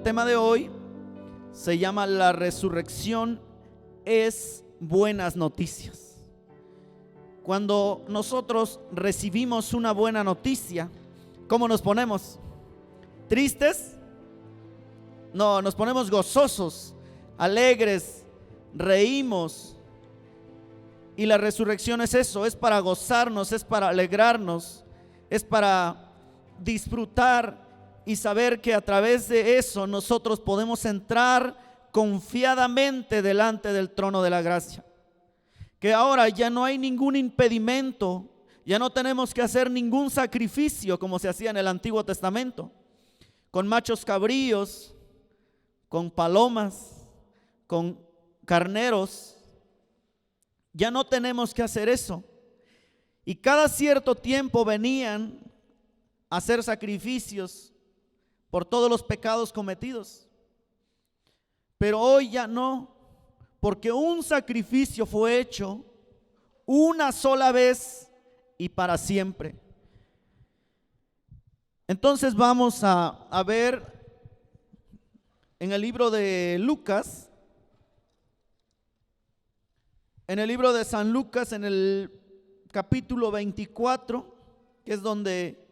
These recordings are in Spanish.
tema de hoy se llama La resurrección es buenas noticias. Cuando nosotros recibimos una buena noticia, ¿cómo nos ponemos? ¿Tristes? No, nos ponemos gozosos, alegres, reímos. Y la resurrección es eso, es para gozarnos, es para alegrarnos, es para disfrutar y saber que a través de eso nosotros podemos entrar confiadamente delante del trono de la gracia. Que ahora ya no hay ningún impedimento, ya no tenemos que hacer ningún sacrificio como se hacía en el Antiguo Testamento, con machos cabríos, con palomas, con carneros. Ya no tenemos que hacer eso. Y cada cierto tiempo venían a hacer sacrificios por todos los pecados cometidos. Pero hoy ya no, porque un sacrificio fue hecho una sola vez y para siempre. Entonces vamos a ver en el libro de Lucas, en el libro de San Lucas, en el capítulo 24, que es donde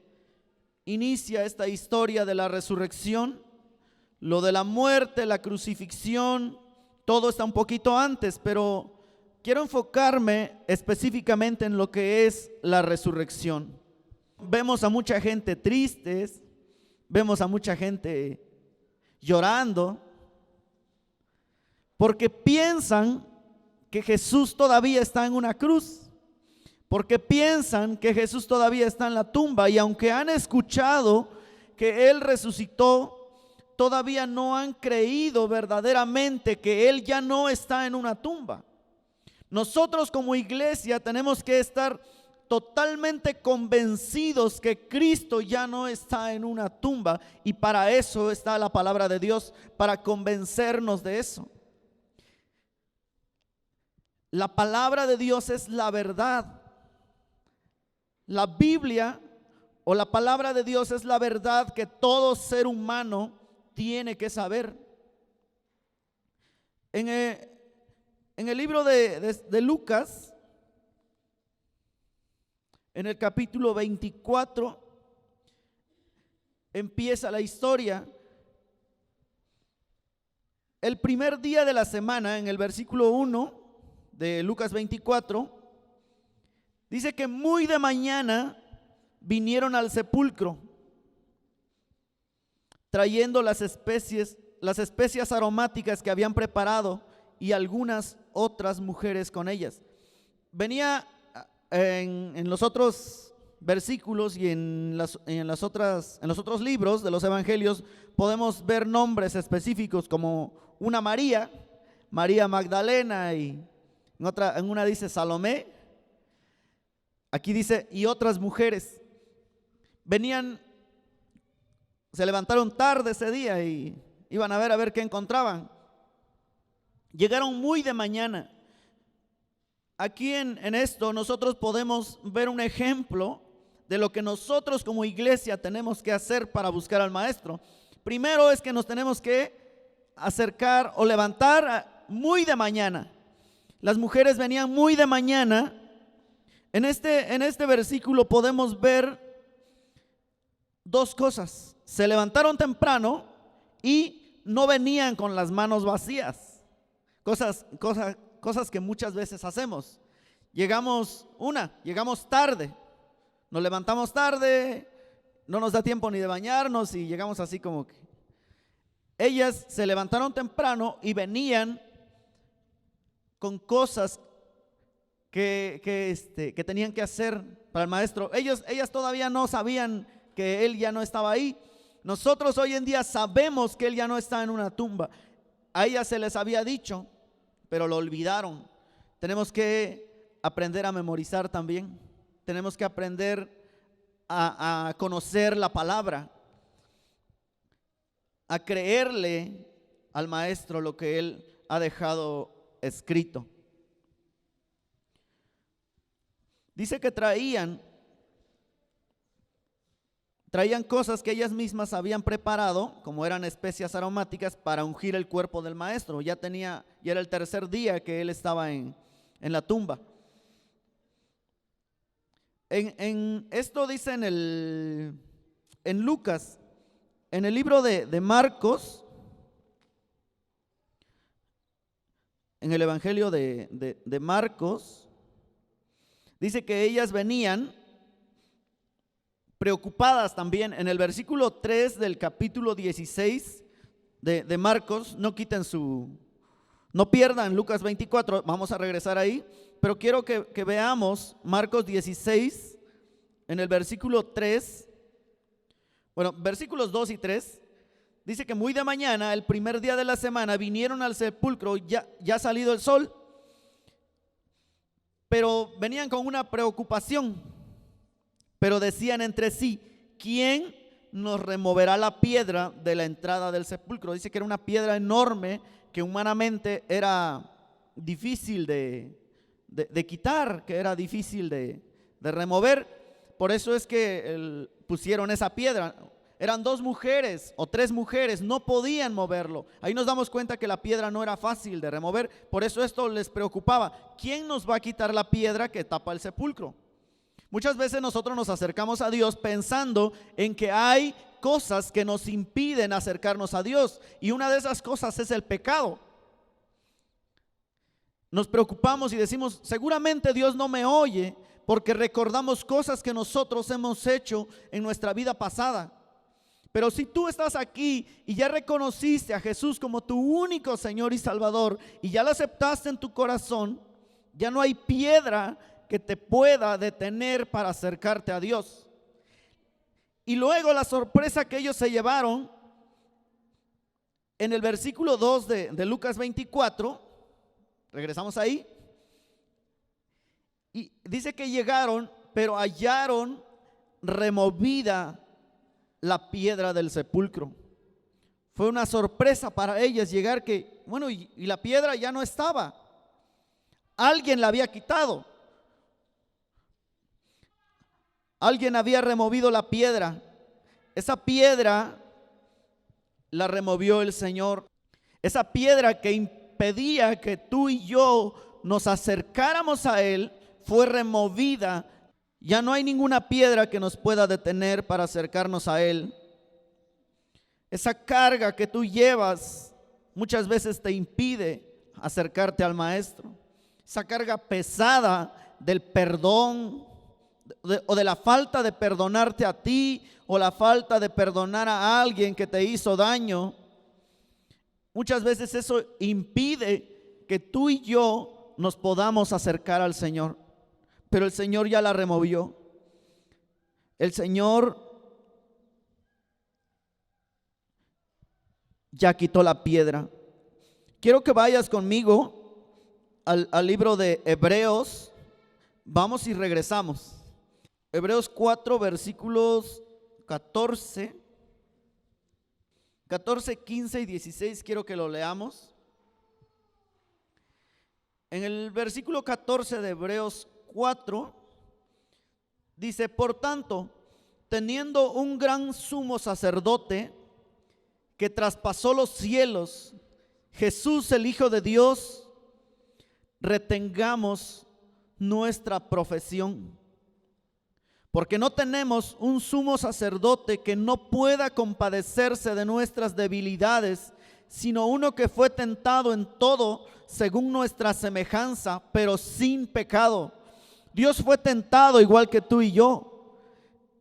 inicia esta historia de la resurrección. Lo de la muerte, la crucifixión, todo está un poquito antes, pero quiero enfocarme específicamente en lo que es la resurrección. Vemos a mucha gente tristes, vemos a mucha gente llorando, porque piensan que Jesús todavía está en una cruz, porque piensan que Jesús todavía está en la tumba, y aunque han escuchado que Él resucitó, todavía no han creído verdaderamente que Él ya no está en una tumba. Nosotros como iglesia tenemos que estar totalmente convencidos que Cristo ya no está en una tumba, y para eso está la palabra de Dios, para convencernos de eso. La palabra de Dios es la verdad. La Biblia o la palabra de Dios es la verdad que todo ser humano tiene que saber. En el libro de Lucas, en el capítulo 24, empieza la historia. El primer día de la semana, en el versículo 1 de Lucas 24, dice que muy de mañana vinieron al sepulcro, trayendo las especias aromáticas que habían preparado, y algunas otras mujeres con ellas. Venía en los otros versículos y en los otros libros de los evangelios podemos ver nombres específicos, como una María Magdalena, y en una dice Salomé. Aquí dice y otras mujeres. Se levantaron tarde ese día y iban a ver qué encontraban. Llegaron muy de mañana. Aquí en esto nosotros podemos ver un ejemplo de lo que nosotros como iglesia tenemos que hacer para buscar al Maestro. Primero es que nos tenemos que acercar o levantar muy de mañana. Las mujeres venían muy de mañana. En este versículo podemos ver dos cosas. Se levantaron temprano y no venían con las manos vacías. Cosas que muchas veces hacemos. Llegamos tarde, nos levantamos tarde, no nos da tiempo ni de bañarnos y llegamos así como que. Ellas se levantaron temprano y venían con cosas que tenían que hacer para el Maestro. Ellas todavía no sabían que Él ya no estaba ahí. Nosotros hoy en día sabemos que Él ya no está en una tumba. A ellas se les había dicho, pero lo olvidaron. Tenemos que aprender a memorizar también. Tenemos que aprender a conocer la palabra, a creerle al Maestro lo que Él ha dejado escrito. Dice que traían traían cosas que ellas mismas habían preparado, como eran especias aromáticas, para ungir el cuerpo del maestro. Ya era el tercer día que él estaba en la tumba. En esto dice en Lucas, en el libro de Marcos, en el Evangelio de Marcos, dice que ellas venían preocupadas también. En el versículo 3 del capítulo 16 de Marcos, no pierdan Lucas 24, vamos a regresar ahí, pero quiero que veamos Marcos 16, en el versículo 3, versículos 2 y 3, dice que muy de mañana, el primer día de la semana, vinieron al sepulcro ya salido el sol, pero venían con una preocupación, pero decían entre sí, ¿quién nos removerá la piedra de la entrada del sepulcro? Dice que era una piedra enorme que humanamente era difícil de quitar, que era difícil de remover. Por eso es que pusieron esa piedra. Eran 2 mujeres o 3 mujeres, no podían moverlo. Ahí nos damos cuenta que la piedra no era fácil de remover. Por eso esto les preocupaba. ¿Quién nos va a quitar la piedra que tapa el sepulcro? Muchas veces nosotros nos acercamos a Dios pensando en que hay cosas que nos impiden acercarnos a Dios, y una de esas cosas es el pecado. Nos preocupamos y decimos, seguramente Dios no me oye, porque recordamos cosas que nosotros hemos hecho en nuestra vida pasada. Pero si tú estás aquí y ya reconociste a Jesús como tu único Señor y Salvador, y ya lo aceptaste en tu corazón, ya no hay piedra que te pueda detener para acercarte a Dios. Y luego la sorpresa que ellos se llevaron en el versículo 2 de Lucas 24, regresamos ahí, y dice que llegaron, pero hallaron removida la piedra del sepulcro. Fue una sorpresa para ellas llegar y la piedra ya no estaba. Alguien la había quitado. Alguien había removido la piedra. Esa piedra la removió el Señor. Esa piedra que impedía que tú y yo nos acercáramos a Él fue removida. Ya no hay ninguna piedra que nos pueda detener para acercarnos a Él. Esa carga que tú llevas muchas veces te impide acercarte al Maestro. Esa carga pesada del perdón, o de la falta de perdonarte a ti, o la falta de perdonar a alguien que te hizo daño. Muchas veces eso impide que tú y yo nos podamos acercar al Señor, pero el Señor ya la removió. El Señor ya quitó la piedra. Quiero que vayas conmigo al libro de Hebreos. Vamos y regresamos. Hebreos 4, versículos 14, 15 y 16, quiero que lo leamos. En el versículo 14 de Hebreos 4, dice, por tanto, teniendo un gran sumo sacerdote que traspasó los cielos, Jesús el Hijo de Dios, retengamos nuestra profesión. Porque no tenemos un sumo sacerdote que no pueda compadecerse de nuestras debilidades, sino uno que fue tentado en todo según nuestra semejanza, pero sin pecado. Dios fue tentado igual que tú y yo.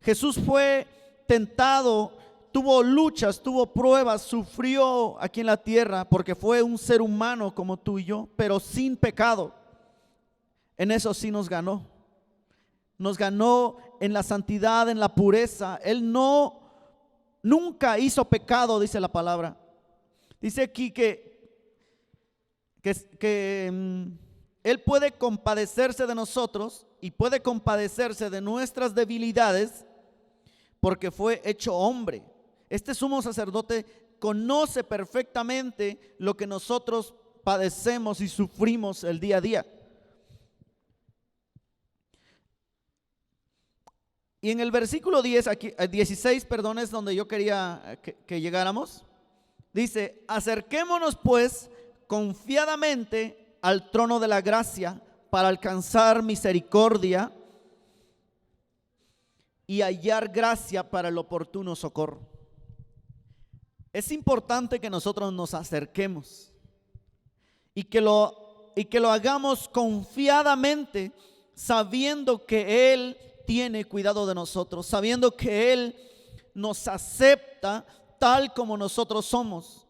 Jesús fue tentado, tuvo luchas, tuvo pruebas, sufrió aquí en la tierra porque fue un ser humano como tú y yo, pero sin pecado. En eso sí nos ganó. Nos ganó en la santidad, en la pureza. Él nunca hizo pecado, dice la palabra. Dice aquí que Él puede compadecerse de nosotros y puede compadecerse de nuestras debilidades porque fue hecho hombre. Este sumo sacerdote conoce perfectamente lo que nosotros padecemos y sufrimos el día a día. Y en el versículo 10, aquí, 16, perdón, es donde yo quería que llegáramos. Dice: acerquémonos pues confiadamente al trono de la gracia para alcanzar misericordia y hallar gracia para el oportuno socorro. Es importante que nosotros nos acerquemos y que lo hagamos confiadamente, sabiendo que Él tiene cuidado de nosotros, sabiendo que Él nos acepta tal como nosotros somos,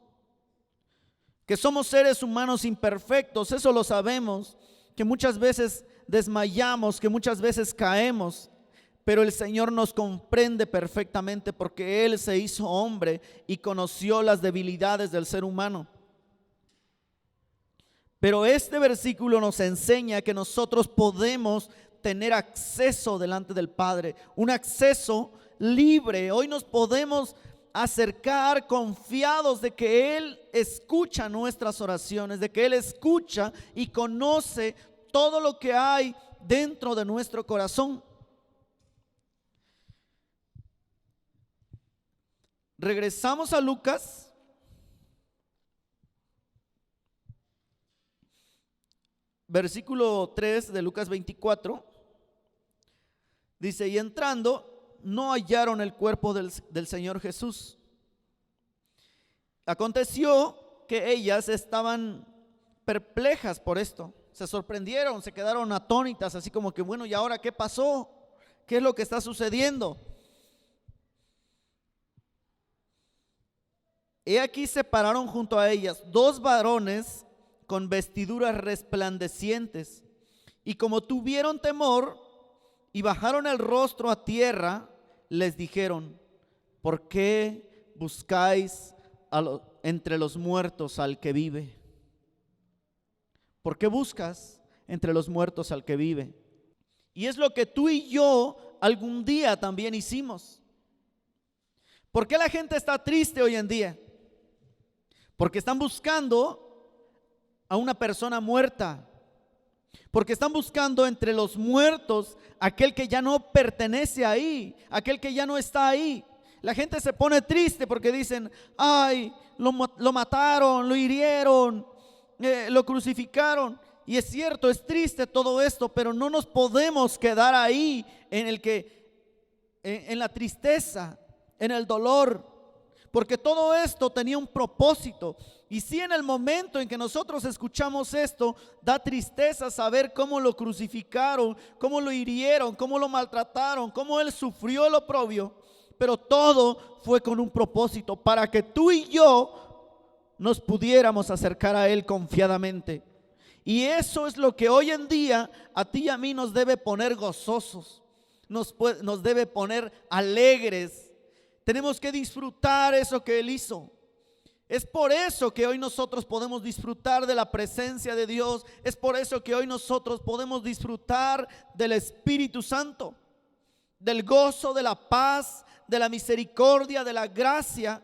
que somos seres humanos imperfectos, eso lo sabemos, que muchas veces desmayamos, que muchas veces caemos, pero el Señor nos comprende perfectamente porque Él se hizo hombre y conoció las debilidades del ser humano. Pero este versículo nos enseña que nosotros podemos tener acceso delante del Padre, un acceso libre. Hoy nos podemos acercar confiados de que Él escucha nuestras oraciones, de que Él escucha y conoce todo lo que hay dentro de nuestro corazón. Regresamos a Lucas. Versículo 3 de Lucas 24. Dice: y entrando, no hallaron el cuerpo del Señor Jesús. Aconteció que ellas estaban perplejas por esto. Se sorprendieron, se quedaron atónitas, así como que bueno, ¿y ahora qué pasó? ¿Qué es lo que está sucediendo? He aquí se pararon junto a ellas dos varones con vestiduras resplandecientes, y como tuvieron temor y bajaron el rostro a tierra, les dijeron: ¿por qué buscáis entre los muertos al que vive? ¿Por qué buscas entre los muertos al que vive? Y es lo que tú y yo algún día también hicimos. ¿Por qué la gente está triste hoy en día? Porque están buscando a una persona muerta. Porque están buscando entre los muertos aquel que ya no pertenece ahí, aquel que ya no está ahí. La gente se pone triste porque dicen: ay, lo mataron, lo hirieron, lo crucificaron. Y es cierto, es triste todo esto, pero no nos podemos quedar ahí en la tristeza, en el dolor. Porque todo esto tenía un propósito. Y si en el momento en que nosotros escuchamos esto, da tristeza saber cómo lo crucificaron, cómo lo hirieron, cómo lo maltrataron, cómo Él sufrió el oprobio. Pero todo fue con un propósito, para que tú y yo nos pudiéramos acercar a Él confiadamente. Y eso es lo que hoy en día a ti y a mí nos debe poner gozosos, nos debe poner alegres. Tenemos que disfrutar eso que Él hizo. Es por eso que hoy nosotros podemos disfrutar de la presencia de Dios. Es por eso que hoy nosotros podemos disfrutar del Espíritu Santo, del gozo, de la paz, de la misericordia, de la gracia.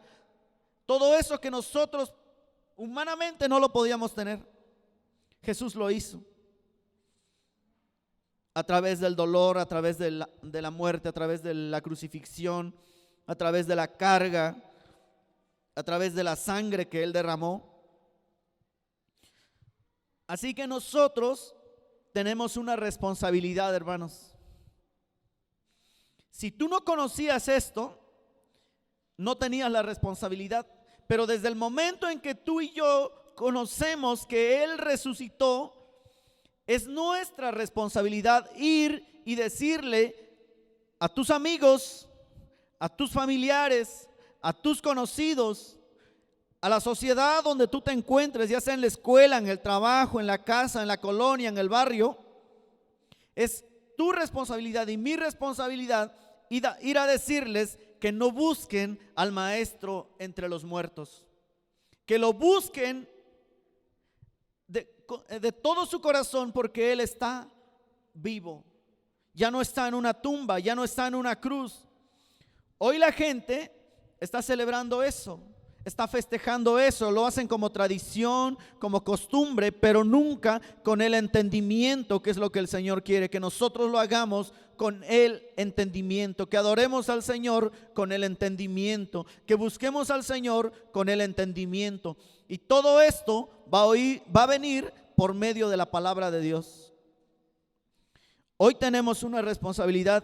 Todo eso que nosotros humanamente no lo podíamos tener, Jesús lo hizo. A través del dolor, a través de la muerte, a través de la crucifixión, a través de la carga, a través de la sangre que Él derramó. Así que nosotros tenemos una responsabilidad, hermanos. Si tú no conocías esto, no tenías la responsabilidad. Pero desde el momento en que tú y yo conocemos que Él resucitó, es nuestra responsabilidad ir y decirle a tus amigos, a tus familiares, a tus conocidos, a la sociedad donde tú te encuentres, ya sea en la escuela, en el trabajo, en la casa, en la colonia, en el barrio. Es tu responsabilidad y mi responsabilidad ir a decirles que no busquen al Maestro entre los muertos, que lo busquen de todo su corazón, porque Él está vivo. Ya no está en una tumba, ya no está en una cruz. Hoy la gente está celebrando eso. está festejando eso, lo hacen como tradición, como costumbre, pero nunca con el entendimiento, que es lo que el Señor quiere, que nosotros lo hagamos con el entendimiento, que adoremos al Señor con el entendimiento, que busquemos al Señor con el entendimiento. Y todo esto va a venir por medio de la palabra de Dios. Hoy tenemos una responsabilidad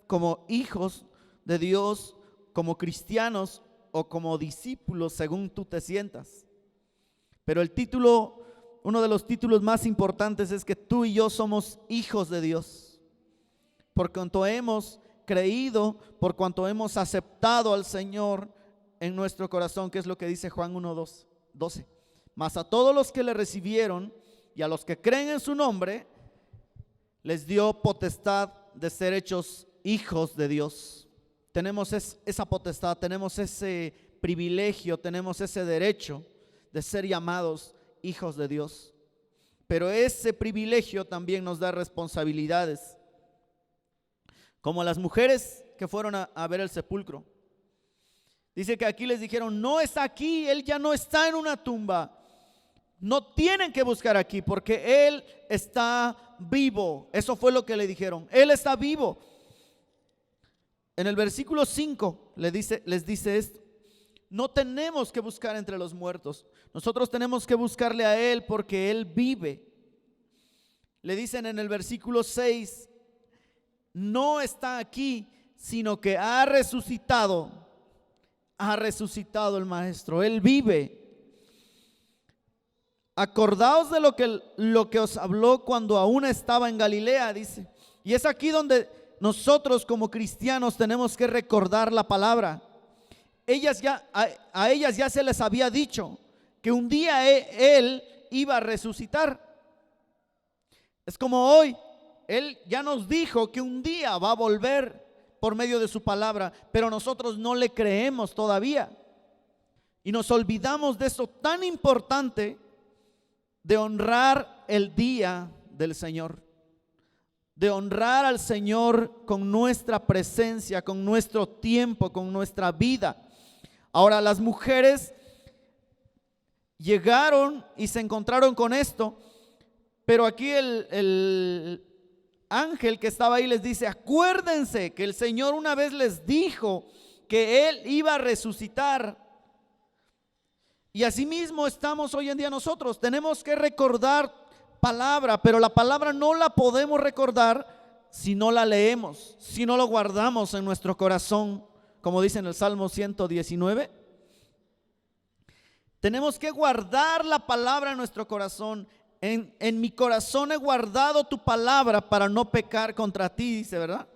como hijos de Dios, como cristianos o como discípulos, según tú te sientas. Pero el título, uno de los títulos más importantes es que tú y yo somos hijos de Dios. Por cuanto hemos creído, por cuanto hemos aceptado al Señor en nuestro corazón, que es lo que dice Juan 1:12. Mas a todos los que le recibieron y a los que creen en su nombre, les dio potestad de ser hechos hijos de Dios. Tenemos esa potestad, tenemos ese privilegio, tenemos ese derecho de ser llamados hijos de Dios. Pero ese privilegio también nos da responsabilidades. Como las mujeres que fueron a ver el sepulcro. Dice que aquí les dijeron, no está aquí, él ya no está en una tumba. No tienen que buscar aquí porque él está vivo. Eso fue lo que le dijeron, él está vivo. En el versículo 5 les dice esto: no tenemos que buscar entre los muertos, nosotros tenemos que buscarle a Él porque Él vive. Le dicen en el versículo 6, no está aquí, sino que ha resucitado el Maestro, Él vive. Acordaos de lo que os habló cuando aún estaba en Galilea, dice. Y es aquí donde nosotros como cristianos tenemos que recordar la palabra. A ellas ya se les había dicho que un día Él iba a resucitar. Es como hoy, Él ya nos dijo que un día va a volver por medio de su palabra, pero nosotros no le creemos todavía. Y nos olvidamos de eso tan importante, de honrar el día del Señor. De honrar al Señor con nuestra presencia, con nuestro tiempo, con nuestra vida. Ahora, las mujeres llegaron y se encontraron con esto, pero aquí el ángel que estaba ahí les dice: acuérdense que el Señor una vez les dijo que Él iba a resucitar. Y asimismo estamos hoy en día nosotros, tenemos que recordar palabra, pero la palabra no la podemos recordar si no la leemos, si no lo guardamos en nuestro corazón, como dice en el Salmo 119. Tenemos que guardar la palabra en nuestro corazón. En mi corazón he guardado tu palabra para no pecar contra ti, dice, ¿verdad?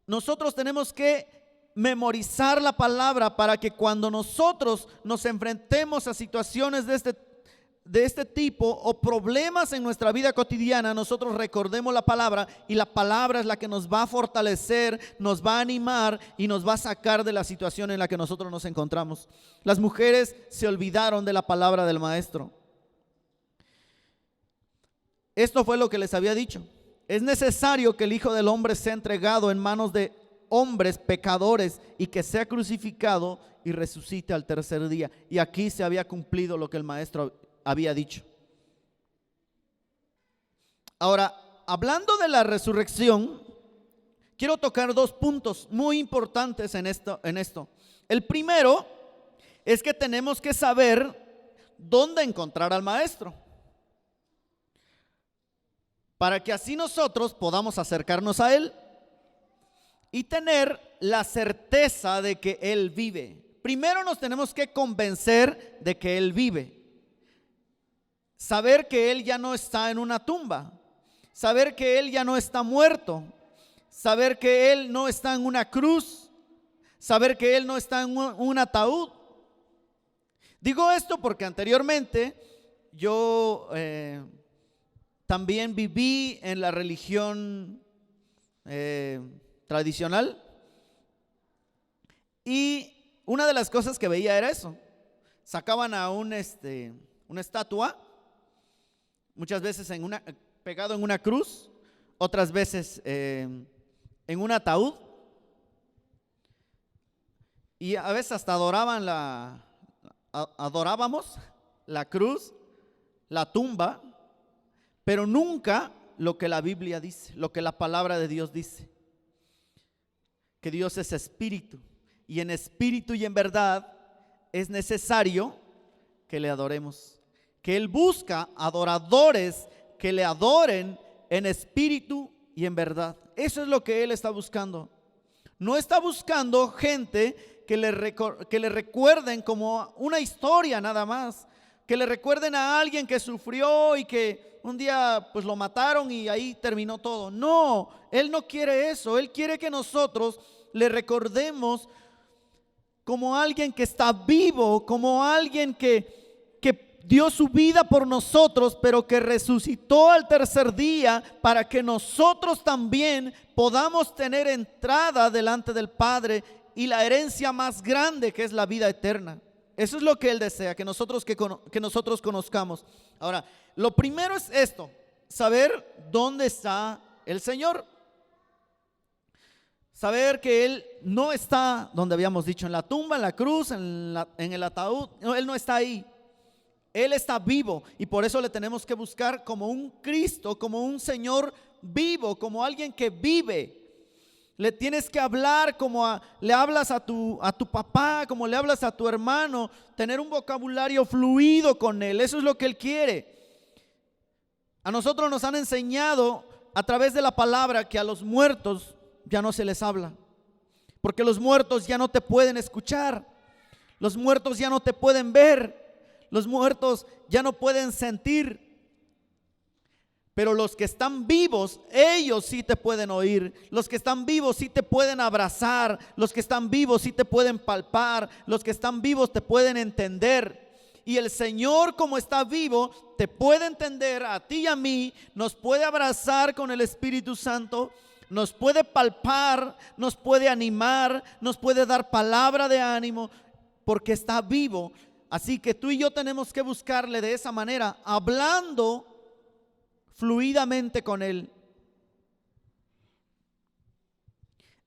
Nosotros tenemos que memorizar la palabra para que cuando nosotros nos enfrentemos a situaciones de este tipo o problemas en nuestra vida cotidiana, nosotros recordemos la palabra, y la palabra es la que nos va a fortalecer, nos va a animar y nos va a sacar de la situación en la que nosotros nos encontramos. Las mujeres se olvidaron de la palabra del Maestro. Esto fue lo que les había dicho: es necesario que el Hijo del Hombre sea entregado en manos de hombres pecadores y que sea crucificado y resucite al tercer día. Y aquí se había cumplido lo que el Maestro había dicho. Ahora, hablando de la resurrección, quiero tocar dos puntos muy importantes en esto. El primero es que tenemos que saber dónde encontrar al Maestro, para que así nosotros podamos acercarnos a Él y tener la certeza de que Él vive. Primero nos tenemos que convencer de que Él vive. Saber que Él ya no está en una tumba. Saber que Él ya no está muerto. Saber que Él no está en una cruz. Saber que Él no está en un ataúd. Digo esto porque anteriormente yo también viví en la religión tradicional, y una de las cosas que veía era eso: sacaban a una estatua, muchas veces pegado en una cruz, otras veces en un ataúd, Y a veces hasta adorábamos la cruz, la tumba, pero nunca lo que la Biblia dice, lo que la palabra de Dios dice, que Dios es espíritu, y en espíritu y en verdad es necesario que le adoremos, que Él busca adoradores que le adoren en espíritu y en verdad. Eso es lo que Él está buscando. No está buscando gente que le recuerden como una historia nada más, que le recuerden a alguien que sufrió y que un día pues lo mataron y ahí terminó todo. No, Él no quiere eso. Él quiere que nosotros le recordemos como alguien que está vivo, como alguien que dio su vida por nosotros, pero que resucitó al tercer día para que nosotros también podamos tener entrada delante del Padre y la herencia más grande, que es la vida eterna. Eso es lo que Él desea, que nosotros conozcamos. Ahora, lo primero es esto: saber dónde está el Señor. Saber que Él no está donde habíamos dicho, en la tumba, en la cruz, en el ataúd. No, Él no está ahí. Él está vivo, y por eso le tenemos que buscar como un Cristo, como un Señor vivo, como alguien que vive. Le tienes que hablar como le hablas a tu papá, como le hablas a tu hermano, tener un vocabulario fluido con Él. Eso es lo que Él quiere. A nosotros nos han enseñado a través de la palabra que a los muertos ya no se les habla, porque los muertos ya no te pueden escuchar, los muertos ya no te pueden ver, los muertos ya no pueden sentir. Pero los que están vivos, ellos sí te pueden oír. Los que están vivos sí te pueden abrazar. Los que están vivos sí te pueden palpar. Los que están vivos te pueden entender. Y el Señor, como está vivo, te puede entender a ti y a mí. Nos puede abrazar con el Espíritu Santo. Nos puede palpar, nos puede animar, nos puede dar palabra de ánimo, porque está vivo. Así que tú y yo tenemos que buscarle de esa manera, hablando fluidamente con Él.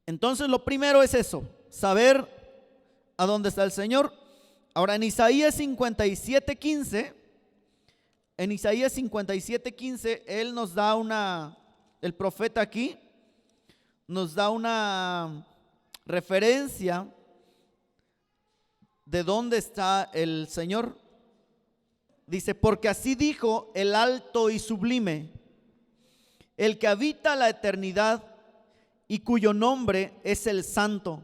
Entonces lo primero es eso, saber a dónde está el Señor. Ahora en Isaías 57:15, Él nos da el profeta aquí nos da una referencia de dónde está el Señor. Dice: porque así dijo el alto y sublime, el que habita la eternidad y cuyo nombre es el Santo.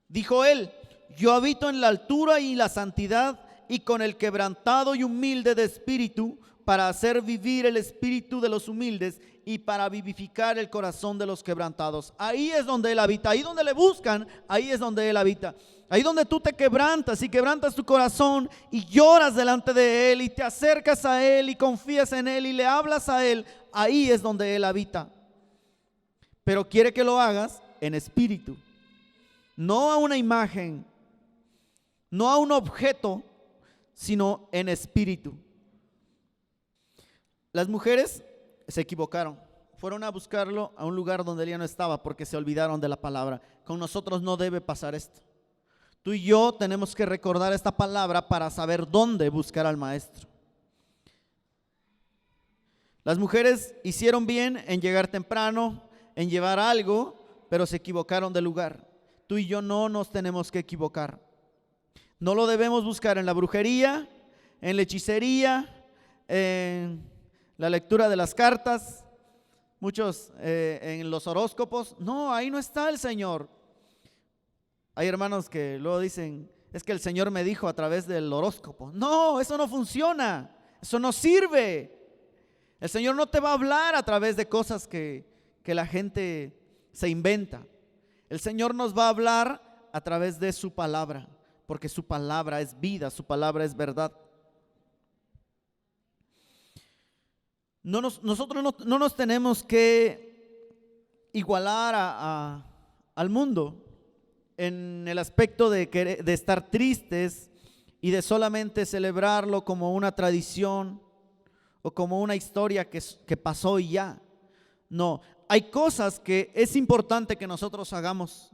Dijo Él: yo habito en la altura y la santidad, y con el quebrantado y humilde de espíritu, para hacer vivir el espíritu de los humildes y para vivificar el corazón de los quebrantados. Ahí es donde Él habita, ahí donde le buscan, ahí es donde Él habita. Ahí donde tú te quebrantas y quebrantas tu corazón y lloras delante de Él y te acercas a Él y confías en Él y le hablas a Él, ahí es donde Él habita. Pero quiere que lo hagas en espíritu, no a una imagen, no a un objeto, sino en espíritu. Las mujeres se equivocaron, fueron a buscarlo a un lugar donde Él ya no estaba porque se olvidaron de la palabra. Con nosotros no debe pasar esto. Tú y yo tenemos que recordar esta palabra para saber dónde buscar al Maestro. Las mujeres hicieron bien en llegar temprano, en llevar algo, pero se equivocaron de lugar. Tú y yo no nos tenemos que equivocar. No lo debemos buscar en la brujería, en la hechicería, en la lectura de las cartas, muchos en los horóscopos. No, ahí no está el Señor. Hay hermanos que luego dicen: es que el Señor me dijo a través del horóscopo. No, eso no funciona, eso no sirve. El Señor no te va a hablar a través de cosas que la gente se inventa. El Señor nos va a hablar a través de su palabra, porque su palabra es vida, su palabra es verdad. Nosotros no nos tenemos que igualar al mundo en el aspecto de estar tristes y de solamente celebrarlo como una tradición o como una historia que pasó y ya. No, hay cosas que es importante que nosotros hagamos.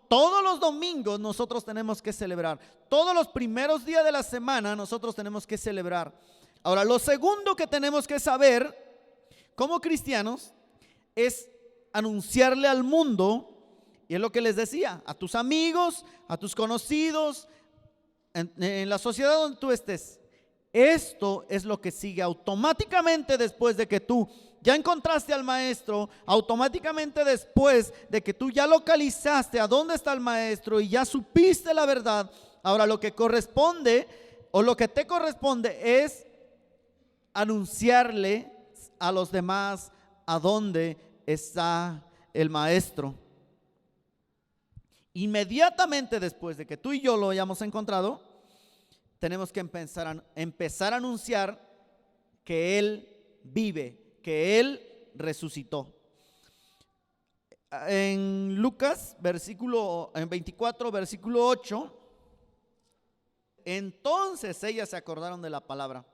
todos los domingos nosotros tenemos que celebrar. Todos los primeros días de la semana nosotros tenemos que celebrar. Ahora, lo segundo que tenemos que saber como cristianos es anunciarle al mundo, y es lo que les decía, a tus amigos, a tus conocidos, en la sociedad donde tú estés. Esto es lo que sigue automáticamente después de que tú ya encontraste al maestro, automáticamente después de que tú ya localizaste a dónde está el maestro y ya supiste la verdad. Ahora lo que corresponde o lo que te corresponde es anunciarle a los demás a dónde está el maestro. Inmediatamente después de que tú y yo lo hayamos encontrado, tenemos que empezar a anunciar que Él vive, que Él resucitó. En Lucas, en 24, versículo 8, entonces ellas se acordaron de la palabra,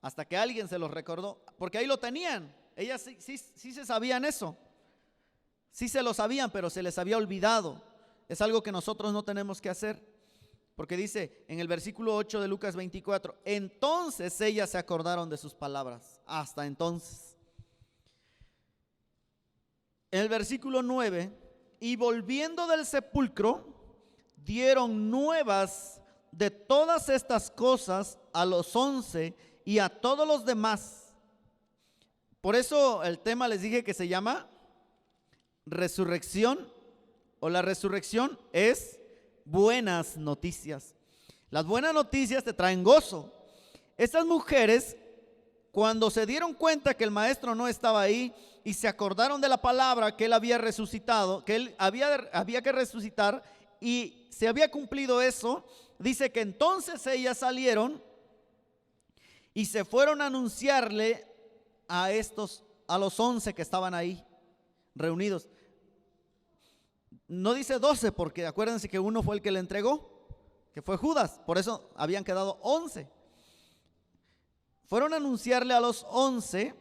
hasta que alguien se los recordó, porque ahí lo tenían. Ellas sí se sabían eso, sí se lo sabían, pero se les había olvidado. Es algo que nosotros no tenemos que hacer, porque dice en el versículo 8 de Lucas 24, entonces ellas se acordaron de sus palabras, hasta entonces. En el versículo 9, y volviendo del sepulcro, dieron nuevas de todas estas cosas a los 11 y a todos los demás. Por eso el tema les dije que se llama resurrección, o la resurrección es buenas noticias. Las buenas noticias te traen gozo. Estas mujeres, cuando se dieron cuenta que el maestro no estaba ahí y se acordaron de la palabra que él había resucitado, que él había que resucitar y se había cumplido eso, dice que entonces ellas salieron y se fueron a anunciarle a los 11 que estaban ahí reunidos. No dice 12 porque acuérdense que uno fue el que le entregó, que fue Judas, por eso habían quedado 11. Fueron a anunciarle a los 11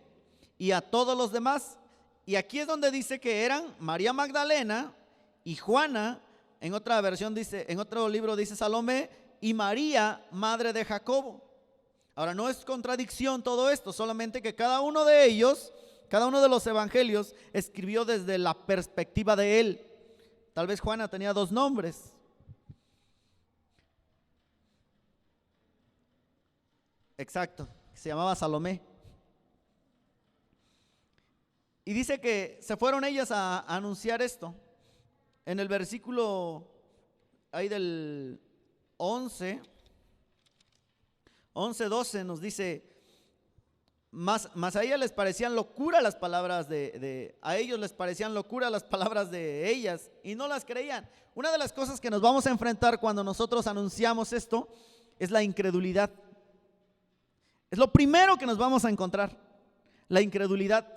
y a todos los demás. Y aquí es donde dice que eran María Magdalena y Juana, en otra versión dice, en otro libro dice Salomé, y María, madre de Jacobo. Ahora no es contradicción todo esto, solamente que cada uno de ellos, cada uno de los evangelios escribió desde la perspectiva de él. Tal vez Juana tenía 2 nombres. Exacto, se llamaba Salomé. Y dice que se fueron ellas a anunciar esto. En el versículo ahí del 11, 12 nos dice, más a ellas les parecían locura las palabras a ellos les parecían locura las palabras de ellas y no las creían. Una de las cosas que nos vamos a enfrentar cuando nosotros anunciamos esto es la incredulidad. Es lo primero que nos vamos a encontrar, la incredulidad.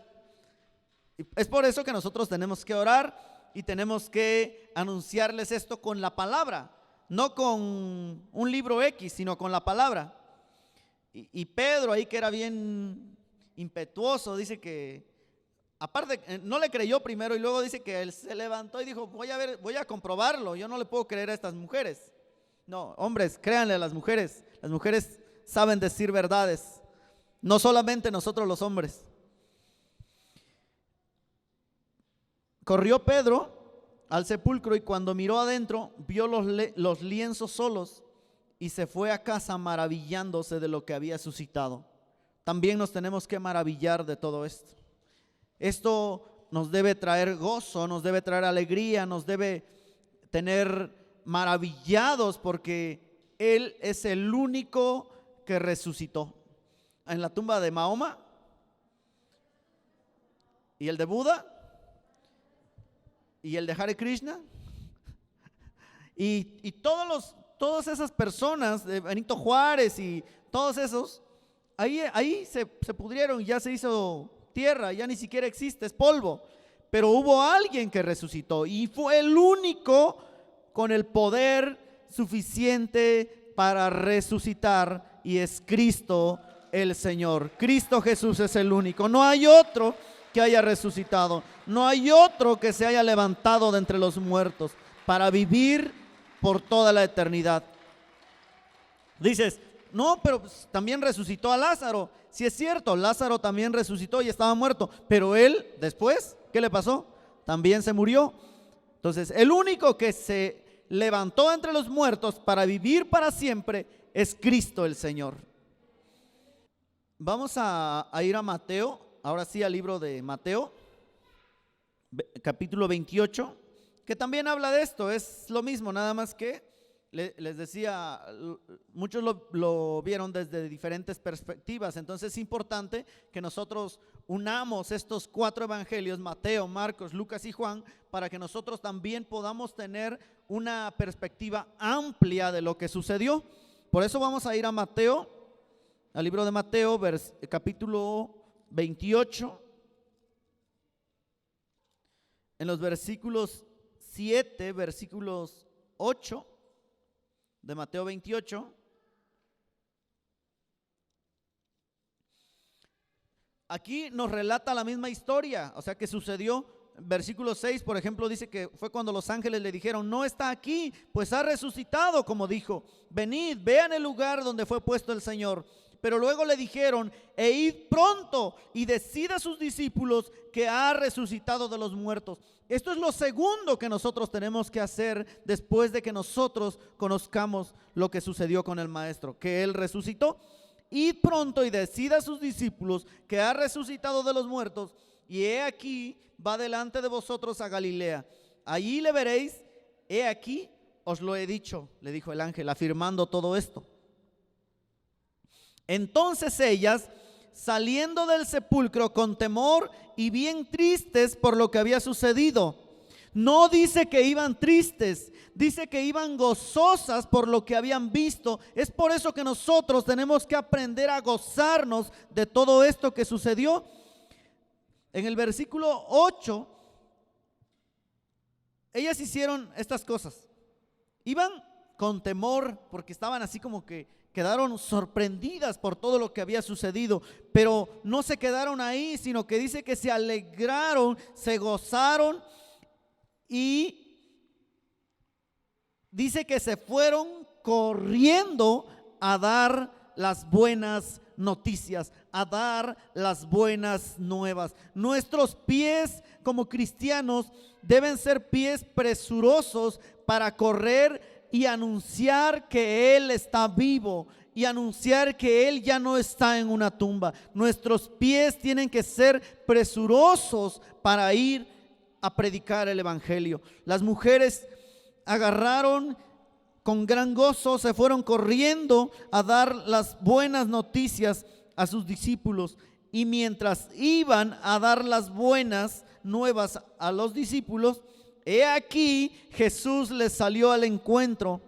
Es por eso que nosotros tenemos que orar y tenemos que anunciarles esto con la palabra, no con un libro X, sino con la palabra. Y Pedro ahí, que era bien impetuoso, dice que aparte no le creyó primero y luego dice que él se levantó y dijo, voy a comprobarlo, yo no le puedo creer a estas mujeres. No, hombres, créanle a las mujeres saben decir verdades, no solamente nosotros los hombres. Corrió Pedro al sepulcro y cuando miró adentro vio los lienzos solos y se fue a casa maravillándose de lo que había suscitado. También nos tenemos que maravillar de todo esto. Esto nos debe traer gozo, nos debe traer alegría, nos debe tener maravillados porque Él es el único que resucitó. En la tumba de Mahoma y el de Buda y el de Hare Krishna y todas esas personas de Benito Juárez y todos esos, ahí se pudrieron, ya se hizo tierra, ya ni siquiera existe, es polvo. Pero hubo alguien que resucitó y fue el único con el poder suficiente para resucitar y es Cristo el Señor. Cristo Jesús es el único, no hay otro que haya resucitado, no hay otro que se haya levantado de entre los muertos. para vivir por toda la eternidad. Dices, no, pero pues, también resucitó a Lázaro. Sí es cierto, Lázaro también resucitó y estaba muerto, pero él después, ¿qué le pasó? También se murió. Entonces, el único que se levantó entre los muertos para vivir para siempre es Cristo el Señor. Vamos a ir a Mateo, ahora sí al libro de Mateo, capítulo 28, que también habla de esto, es lo mismo, nada más que les decía, muchos lo vieron desde diferentes perspectivas, entonces es importante que nosotros unamos estos 4 evangelios, Mateo, Marcos, Lucas y Juan, para que nosotros también podamos tener una perspectiva amplia de lo que sucedió. Por eso vamos a ir a Mateo, al libro de Mateo, capítulo 28, en los versículos 7, versículos 8 de Mateo 28. Aquí nos relata la misma historia, o sea que sucedió. Versículo 6, por ejemplo, dice que fue cuando los ángeles le dijeron, no está aquí, pues ha resucitado, como dijo, venid, vean el lugar donde fue puesto el Señor. Pero luego le dijeron, e id pronto y decid a sus discípulos que ha resucitado de los muertos. Esto es lo segundo que nosotros tenemos que hacer después de que nosotros conozcamos lo que sucedió con el Maestro, que Él resucitó. Id pronto y decid a sus discípulos que ha resucitado de los muertos, y he aquí va delante de vosotros a Galilea. Allí le veréis, he aquí os lo he dicho, le dijo el ángel, afirmando todo esto. Entonces ellas, saliendo del sepulcro con temor y bien tristes por lo que había sucedido, no dice que iban tristes, dice que iban gozosas por lo que habían visto. Es por eso que nosotros tenemos que aprender a gozarnos de todo esto que sucedió. En el versículo 8, ellas hicieron estas cosas. Iban con temor porque estaban así como que quedaron sorprendidas por todo lo que había sucedido, pero no se quedaron ahí, sino que dice que se alegraron, se gozaron y dice que se fueron corriendo a dar las buenas noticias, a dar las buenas nuevas. Nuestros pies como cristianos deben ser pies presurosos para correr y anunciar que Él está vivo y anunciar que Él ya no está en una tumba. Nuestros pies tienen que ser presurosos para ir a predicar el evangelio. Las mujeres agarraron con gran gozo, se fueron corriendo a dar las buenas noticias a sus discípulos, y mientras iban a dar las buenas nuevas a los discípulos, he aquí Jesús les salió al encuentro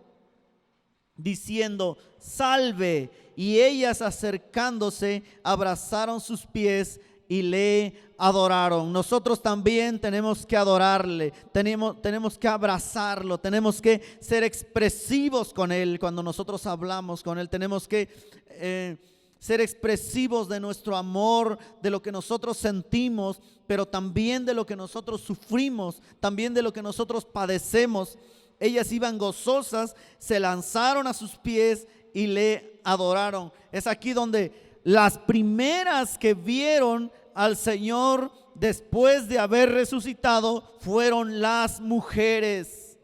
diciendo, salve, y ellas acercándose abrazaron sus pies y le adoraron. Nosotros también tenemos que adorarle, tenemos que abrazarlo, tenemos que ser expresivos con Él cuando nosotros hablamos con Él, tenemos que ser expresivos de nuestro amor, de lo que nosotros sentimos, pero también de lo que nosotros sufrimos, también de lo que nosotros padecemos. Ellas iban gozosas, se lanzaron a sus pies y le adoraron. Es aquí donde las primeras que vieron al Señor después de haber resucitado fueron las mujeres.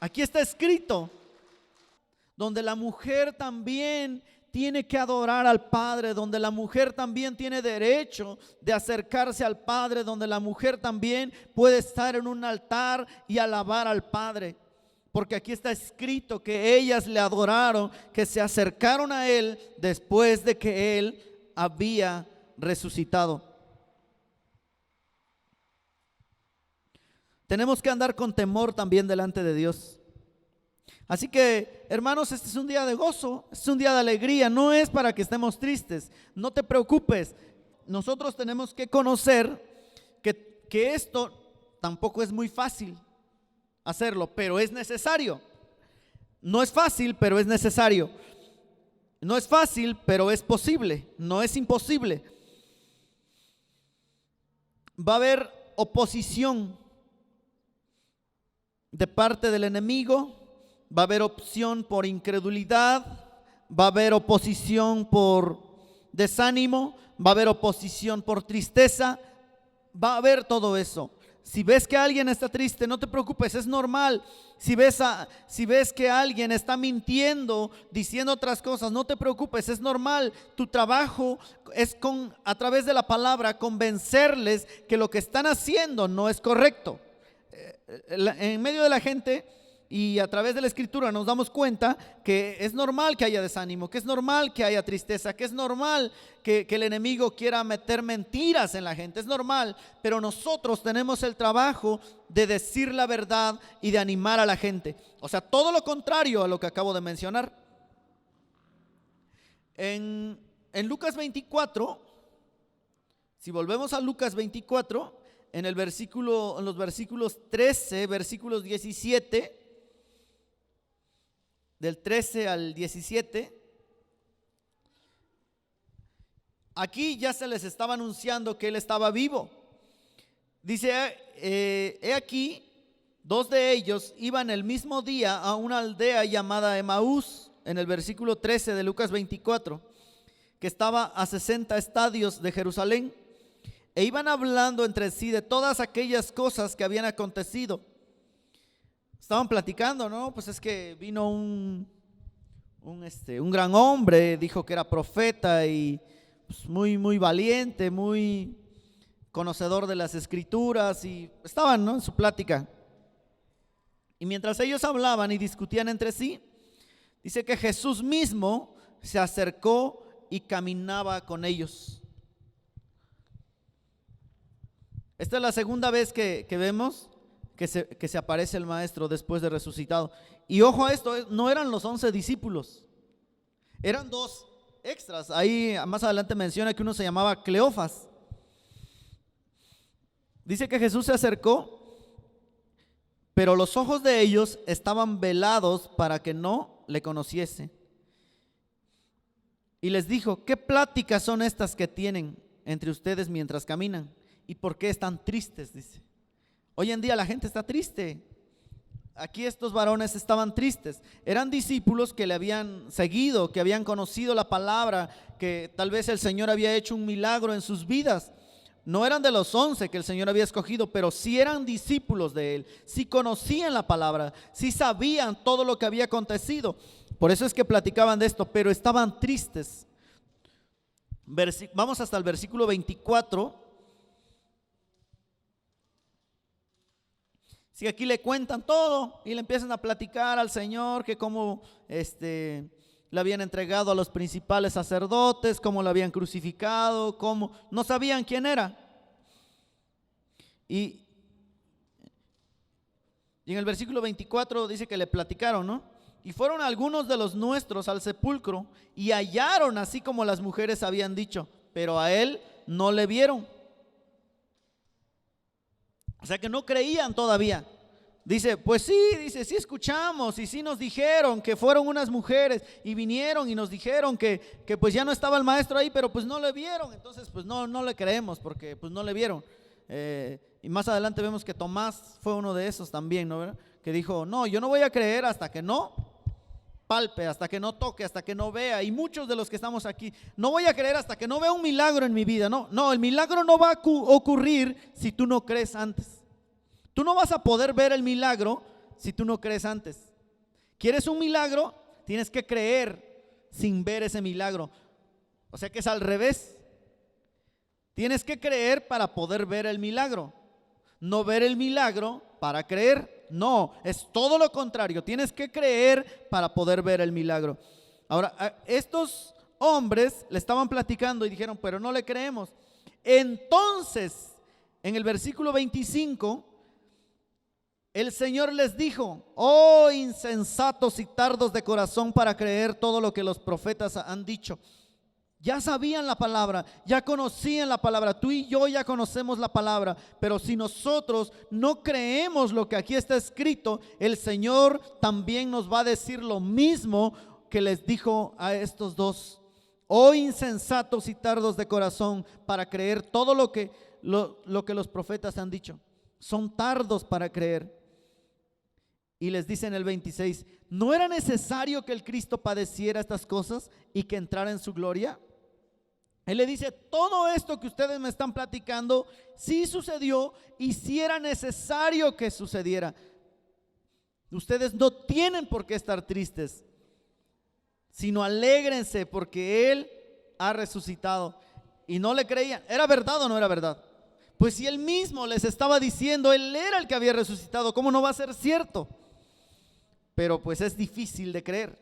Aquí está escrito, donde la mujer también tiene que adorar al Padre, donde la mujer también tiene derecho de acercarse al Padre, donde la mujer también puede estar en un altar y alabar al Padre. Porque aquí está escrito que ellas le adoraron, que se acercaron a Él después de que Él había resucitado. Tenemos que andar con temor también delante de Dios. Así que, hermanos, este es un día de gozo, este es un día de alegría, no es para que estemos tristes, no te preocupes. Nosotros tenemos que conocer que esto tampoco es muy fácil hacerlo, pero es necesario. No es fácil, pero es necesario. No es fácil, pero es posible, no es imposible. Va a haber oposición. de parte del enemigo, va a haber opción por incredulidad, va a haber oposición por desánimo, va a haber oposición por tristeza, va a haber todo eso. Si ves que alguien está triste, no te preocupes, es normal. Si ves que alguien está mintiendo, diciendo otras cosas, no te preocupes, es normal. Tu trabajo es a través de la palabra convencerles que lo que están haciendo no es correcto. En medio de la gente y a través de la escritura nos damos cuenta que es normal que haya desánimo, que es normal que haya tristeza, que es normal que el enemigo quiera meter mentiras en la gente, es normal, pero nosotros tenemos el trabajo de decir la verdad y de animar a la gente. O sea, todo lo contrario a lo que acabo de mencionar. En Lucas 24, si volvemos a Lucas 24, en los versículos 13, versículos 17, del 13 al 17, aquí ya se les estaba anunciando que él estaba vivo. Dice, he aquí, dos de ellos iban el mismo día a una aldea llamada Emaús, en el versículo 13 de Lucas 24, que estaba a 60 estadios de Jerusalén, e iban hablando entre sí de todas aquellas cosas que habían acontecido. Estaban platicando, ¿no? Pues es que vino un gran hombre, dijo que era profeta y pues muy valiente, muy conocedor de las escrituras, y estaban, ¿no?, en su plática. Y mientras ellos hablaban y discutían entre sí, dice que Jesús mismo se acercó y caminaba con ellos. Esta es la segunda vez que vemos que se aparece el maestro después de resucitado. Y ojo a esto, no eran los 11 discípulos, eran dos extras. Ahí más adelante menciona que uno se llamaba Cleofas. Dice que Jesús se acercó, pero los ojos de ellos estaban velados para que no le conociese. Y les dijo, ¿qué pláticas son estas que tienen entre ustedes mientras caminan? ¿Y por qué están tristes? Dice. Hoy en día la gente está triste. Aquí estos varones estaban tristes. Eran discípulos que le habían seguido, que habían conocido la palabra, que tal vez el Señor había hecho un milagro en sus vidas. No eran de los 11 que el Señor había escogido, pero sí eran discípulos de Él. Sí conocían la palabra, sí sabían todo lo que había acontecido. Por eso es que platicaban de esto, pero estaban tristes. Vamos hasta el versículo 24. Si aquí le cuentan todo y le empiezan a platicar al Señor que cómo le habían entregado a los principales sacerdotes, cómo lo habían crucificado, cómo no sabían quién era. Y en el versículo 24 dice que le platicaron, ¿no? Y fueron algunos de los nuestros al sepulcro y hallaron así como las mujeres habían dicho, pero a él no le vieron. O sea que no creían todavía. Dice, pues sí, sí escuchamos y sí nos dijeron que fueron unas mujeres y vinieron y nos dijeron que pues ya no estaba el maestro ahí, pero pues no le vieron. Entonces pues no le creemos porque pues no le vieron. Y más adelante vemos que Tomás fue uno de esos también, ¿no? ¿Verdad? Que dijo, no, yo no voy a creer hasta que no palpe, hasta que no toque, hasta que no vea. Y muchos de los que estamos aquí, no voy a creer hasta que no vea un milagro en mi vida. No, el milagro no va a ocurrir si tú no crees antes. Tú no vas a poder ver el milagro si tú no crees antes. ¿Quieres un milagro? Tienes que creer sin ver ese milagro. O sea que es al revés. Tienes que creer para poder ver el milagro. No ver el milagro para creer. No, es todo lo contrario. Tienes que creer para poder ver el milagro. Ahora, estos hombres le estaban platicando y dijeron, pero no le creemos. Entonces, en el versículo 25, el Señor les dijo, oh insensatos y tardos de corazón para creer todo lo que los profetas han dicho. Ya sabían la palabra, ya conocían la palabra, tú y yo ya conocemos la palabra, pero si nosotros no creemos lo que aquí está escrito, el Señor también nos va a decir lo mismo que les dijo a estos dos. Oh insensatos y tardos de corazón para creer todo lo que los profetas han dicho. Son tardos para creer. Y les dice en el 26, ¿no era necesario que el Cristo padeciera estas cosas y que entrara en su gloria? Él le dice, todo esto que ustedes me están platicando, sí sucedió y sí era necesario que sucediera. Ustedes no tienen por qué estar tristes, sino alégrense porque Él ha resucitado. Y no le creían, ¿era verdad o no era verdad? Pues si Él mismo les estaba diciendo, Él era el que había resucitado, ¿cómo no va a ser cierto? Pero pues es difícil de creer.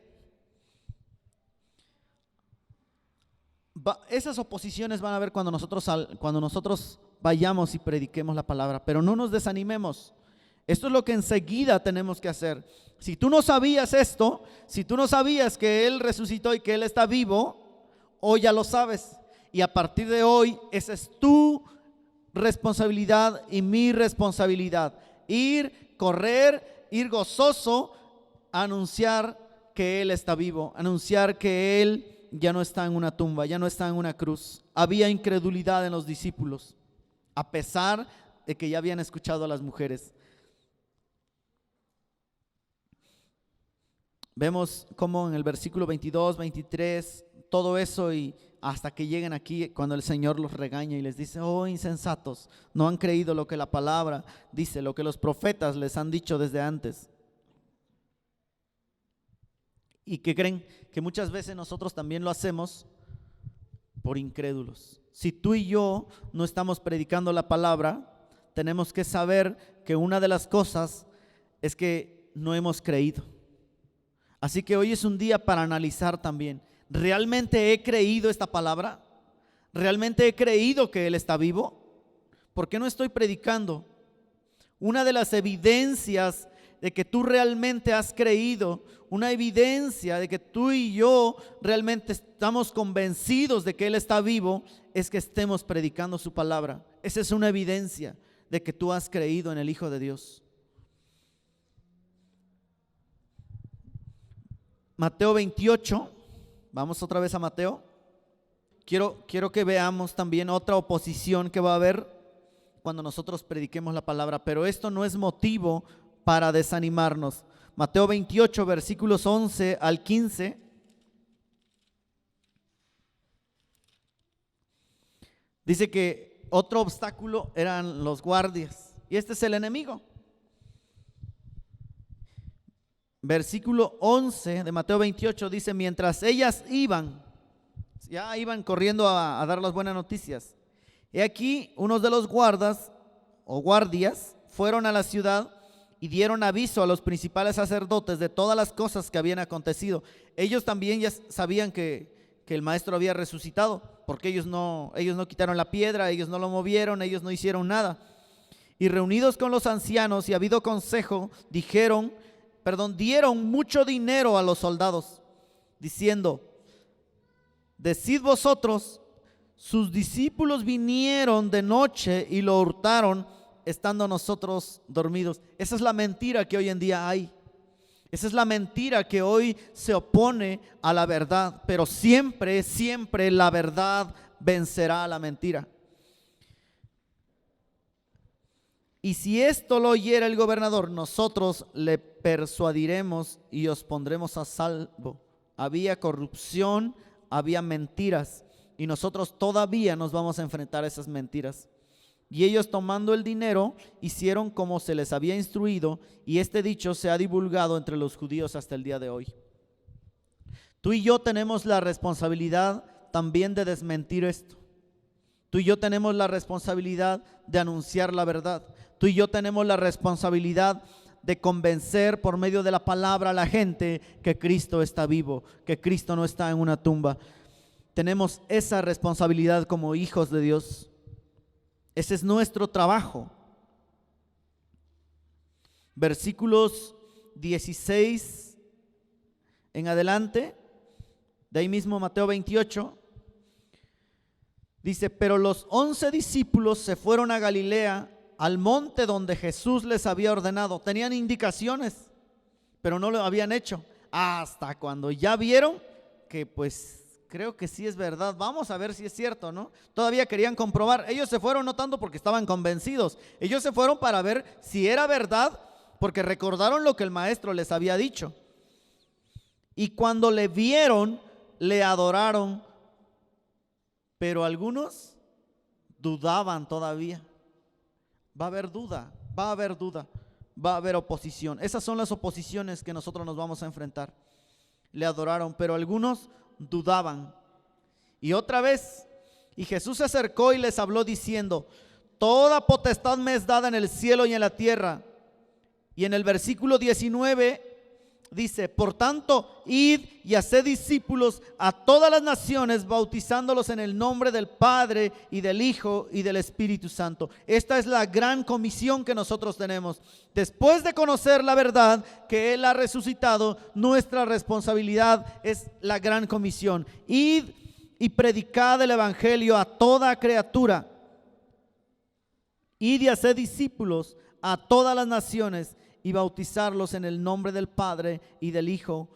Esas oposiciones van a haber cuando nosotros vayamos y prediquemos la palabra, pero no nos desanimemos. Esto es lo que enseguida tenemos que hacer. Si tú no sabías esto, si tú no sabías que Él resucitó y que Él está vivo, hoy ya lo sabes. Y a partir de hoy, esa es tu responsabilidad y mi responsabilidad. Correr, ir gozoso, anunciar que Él está vivo, anunciar que Él ya no está en una tumba, ya no está en una cruz. Había incredulidad en los discípulos, a pesar de que ya habían escuchado a las mujeres. Vemos cómo en el versículo 22, 23, todo eso, y hasta que lleguen aquí, cuando el Señor los regaña y les dice, oh insensatos, no han creído lo que la palabra dice, lo que los profetas les han dicho desde antes. ¿Y qué creen? Que muchas veces nosotros también lo hacemos por incrédulos. Si tú y yo no estamos predicando la palabra, tenemos que saber que una de las cosas es que no hemos creído. Así que hoy es un día para analizar también, ¿realmente he creído esta palabra? ¿Realmente he creído que Él está vivo? ¿Por qué no estoy predicando? Una de las evidencias de que tú realmente has creído, una evidencia de que tú y yo realmente estamos convencidos de que Él está vivo, es que estemos predicando su palabra. Esa es una evidencia de que tú has creído en el Hijo de Dios. Mateo 28, vamos otra vez a Mateo. Quiero que veamos también otra oposición que va a haber cuando nosotros prediquemos la palabra, pero esto no es motivo para desanimarnos. Mateo 28, versículos 11 al 15. Dice que otro obstáculo eran los guardias, y este es el enemigo. Versículo 11 de Mateo 28 dice, mientras ellas iban corriendo a dar las buenas noticias, he aquí unos de los guardas o guardias fueron a la ciudad y dieron aviso a los principales sacerdotes de todas las cosas que habían acontecido. Ellos también ya sabían que el maestro había resucitado, porque ellos no quitaron la piedra, ellos no lo movieron, ellos no hicieron nada. Y reunidos con los ancianos y habido consejo, dieron mucho dinero a los soldados, diciendo, decid vosotros, sus discípulos vinieron de noche y lo hurtaron, estando nosotros dormidos. Esa es la mentira que hoy en día hay. Esa es la mentira que hoy se opone a la verdad, pero siempre, siempre la verdad vencerá a la mentira. Y si esto lo oyera el gobernador, nosotros le persuadiremos y os pondremos a salvo. Había corrupción, había mentiras, y nosotros todavía nos vamos a enfrentar a esas mentiras. Y ellos, tomando el dinero, hicieron como se les había instruido, y este dicho se ha divulgado entre los judíos hasta el día de hoy. Tú y yo tenemos la responsabilidad también de desmentir esto. Tú y yo tenemos la responsabilidad de anunciar la verdad. Tú y yo tenemos la responsabilidad de convencer por medio de la palabra a la gente que Cristo está vivo, que Cristo no está en una tumba. Tenemos esa responsabilidad como hijos de Dios. Ese es nuestro trabajo. Versículos 16 en adelante, de ahí mismo Mateo 28, dice, pero los 11 discípulos se fueron a Galilea, al monte donde Jesús les había ordenado. Tenían indicaciones, pero no lo habían hecho, hasta cuando ya vieron que pues creo que sí es verdad, vamos a ver si es cierto, ¿no? Todavía querían comprobar. Ellos se fueron no tanto porque estaban convencidos, ellos se fueron para ver si era verdad porque recordaron lo que el maestro les había dicho. Y cuando le vieron, le adoraron, pero algunos dudaban todavía. Va a haber duda, va a haber duda, va a haber oposición. Esas son las oposiciones que nosotros nos vamos a enfrentar. Le adoraron, pero algunos dudaban. Y otra vez, y Jesús se acercó y les habló diciendo: toda potestad me es dada en el cielo y en la tierra. Y en el versículo 19 dice: por tanto, id y haced discípulos a todas las naciones, bautizándolos en el nombre del Padre y del Hijo y del Espíritu Santo. Esta es la gran comisión que nosotros tenemos. Después de conocer la verdad que Él ha resucitado, nuestra responsabilidad es la gran comisión. Id y predicad el evangelio a toda criatura. Id y haced discípulos a todas las naciones y bautizarlos en el nombre del Padre y del Hijo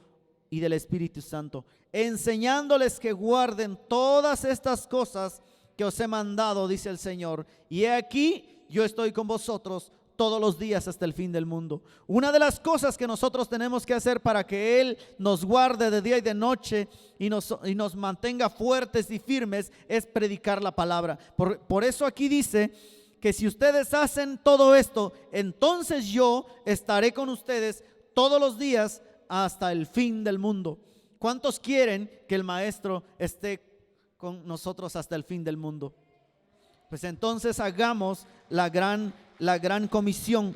y del Espíritu Santo, enseñándoles que guarden todas estas cosas que os he mandado, dice el Señor. Y he aquí, yo estoy con vosotros todos los días hasta el fin del mundo. Una de las cosas que nosotros tenemos que hacer para que Él nos guarde de día y de noche y nos mantenga fuertes y firmes es predicar la palabra. Por eso aquí dice que si ustedes hacen todo esto, entonces yo estaré con ustedes todos los días hasta el fin del mundo. ¿Cuántos quieren que el Maestro esté con nosotros hasta el fin del mundo? Pues entonces hagamos la gran comisión.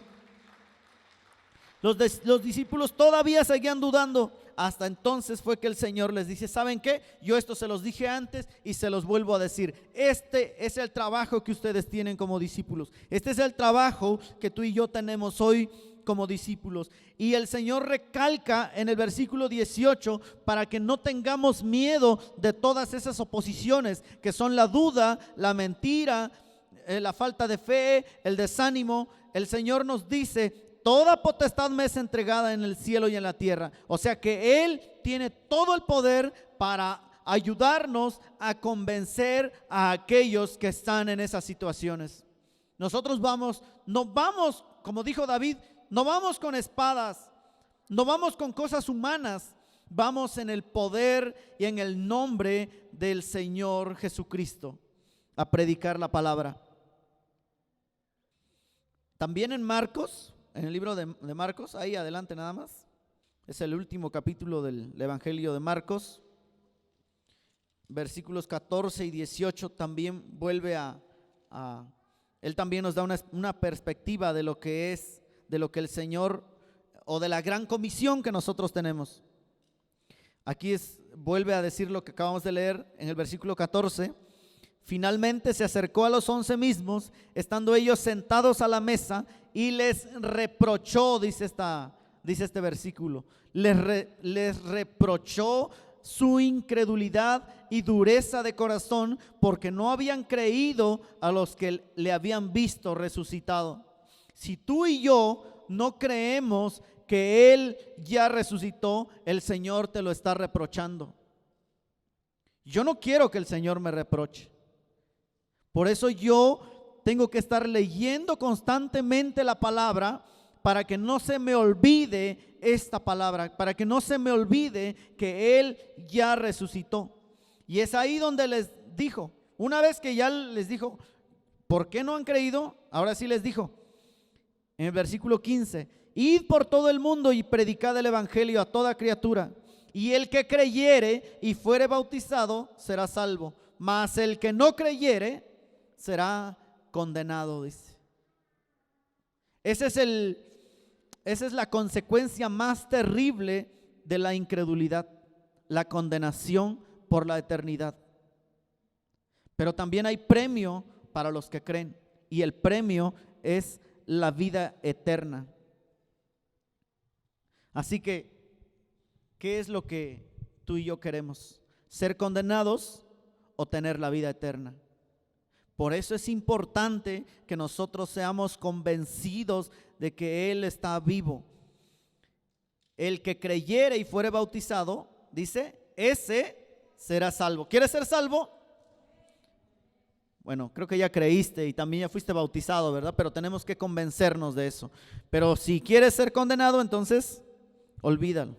Los discípulos todavía seguían dudando. Hasta entonces fue que el Señor les dice: ¿saben qué? Yo esto se los dije antes y se los vuelvo a decir. Este es el trabajo que ustedes tienen como discípulos. Este es el trabajo que tú y yo tenemos hoy como discípulos. Y el Señor recalca en el versículo 18 para que no tengamos miedo de todas esas oposiciones que son la duda, la mentira, la falta de fe, el desánimo. El Señor nos dice: toda potestad me es entregada en el cielo y en la tierra. O sea que Él tiene todo el poder para ayudarnos a convencer a aquellos que están en esas situaciones. Nosotros no vamos, como dijo David, no vamos con espadas, no vamos con cosas humanas, vamos en el poder y en el nombre del Señor Jesucristo a predicar la palabra. También en Marcos, en el libro de Marcos, ahí adelante nada más, es el último capítulo del Evangelio de Marcos, versículos 14 y 18, también vuelve él también nos da una perspectiva de lo que es, de lo que el Señor, o de la gran comisión que nosotros tenemos. Aquí vuelve a decir lo que acabamos de leer en el versículo 14. Finalmente se acercó a los 11 mismos, estando ellos sentados a la mesa, y les reprochó, dice este versículo, les reprochó su incredulidad y dureza de corazón, porque no habían creído a los que le habían visto resucitado. Si tú y yo no creemos que Él ya resucitó, el Señor te lo está reprochando. Yo no quiero que el Señor me reproche. Por eso yo tengo que estar leyendo constantemente la palabra, para que no se me olvide esta palabra, para que no se me olvide que Él ya resucitó. Y es ahí donde les dijo, una vez que ya les dijo, ¿por qué no han creído? Ahora sí les dijo, en el versículo 15, id por todo el mundo y predicad el evangelio a toda criatura, y el que creyere y fuere bautizado será salvo, mas el que no creyere será condenado, dice. Esa es la consecuencia más terrible de la incredulidad, la condenación por la eternidad. Pero también hay premio para los que creen, y el premio es la vida eterna. Así que, ¿qué es lo que tú y yo queremos? ¿Ser condenados o tener la vida eterna? Por eso es importante que nosotros seamos convencidos de que Él está vivo. El que creyere y fuere bautizado, dice, ese será salvo. ¿Quieres ser salvo? Bueno, creo que ya creíste y también ya fuiste bautizado, ¿verdad? Pero tenemos que convencernos de eso. Pero si quieres ser condenado, entonces olvídalo.